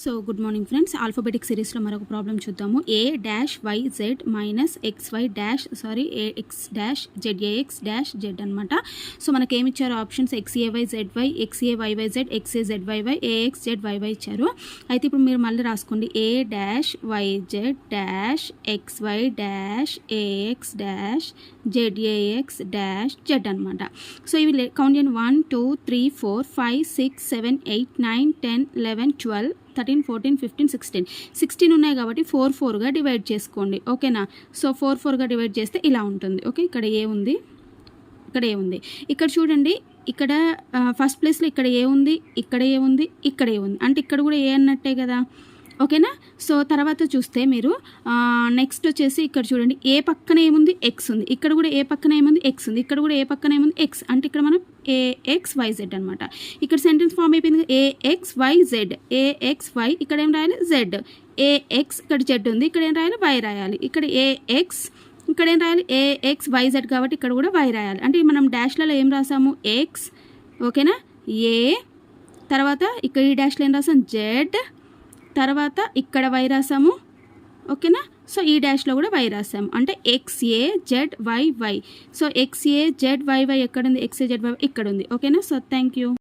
So good morning friends, alphabetic సిరీస్లో మరొక problem చూద్దాము. a-yz minus xy dash ax dash zax dash z అనమాట. So మనకి ఏమి ఇచ్చారు options xayzy, xayyyz, xazyy, axzyy ఇచ్చారు. అయితే ఇప్పుడు మీరు మళ్ళీ రాసుకోండి a-yz dash xy dash ax dash zax dash z అనమాట. సో ఇవి కౌంట్ చేయండి. 1 2 3 4 5 6 7 8 9 10 11 12 13 14 15 16 ఉన్నాయి కాబట్టి 4గా డివైడ్ చేసుకోండి. ఓకేనా? సో 4గా డివైడ్ చేస్తే ఇలా ఉంటుంది. ఓకే, ఇక్కడ ఏ ఉంది, ఇక్కడ ఏ ఉంది, ఇక్కడ చూడండి, ఇక్కడ ఫస్ట్ ప్లేస్లో ఇక్కడ ఏ ఉంది, ఇక్కడ ఏ ఉంది, ఇక్కడ ఏ ఉంది, అంటే ఇక్కడ కూడా ఏ అన్నట్టే కదా. ఓకేనా? సో తర్వాత చూస్తే మీరు నెక్స్ట్ వచ్చేసి ఇక్కడ చూడండి, ఏ పక్కన ఏముంది, ఎక్స్ ఉంది, ఇక్కడ కూడా ఏ పక్కన ఏముంది, ఎక్స్ ఉంది, ఇక్కడ కూడా ఏ పక్కన ఏముంది, ఎక్స్, అంటే ఇక్కడ మనం AXYZ అనమాట. ఇక్కడ సెంటెన్స్ ఫామ్ అయిపోయింది. AXYZ, AXY, ఇక్కడ ఏం రాయాలి, జెడ్, AX, ఇక్కడ జెడ్ ఉంది, ఇక్కడ ఏం రాయాలి, వై రాయాలి, ఇక్కడ AX, ఇక్కడ ఏం రాయాలి, AXYZ కాబట్టి ఇక్కడ కూడా వై రాయాలి. అంటే మనం డాష్లలో ఏం రాసాము, ఎక్స్, ఓకేనా, ఏ, తర్వాత ఇక్కడ ఈ డాష్లో ఏం రాసాము, జెడ్, తర్వాత ఇక్కడ వై రాసాము. ఓకేనా? సో ఈ డాష్లో కూడా వై రాసాము, అంటే XAZYY. సో XAZYY ఎక్కడుంది, XAZYY ఇక్కడ ఉంది. ఓకేనా? So thank you.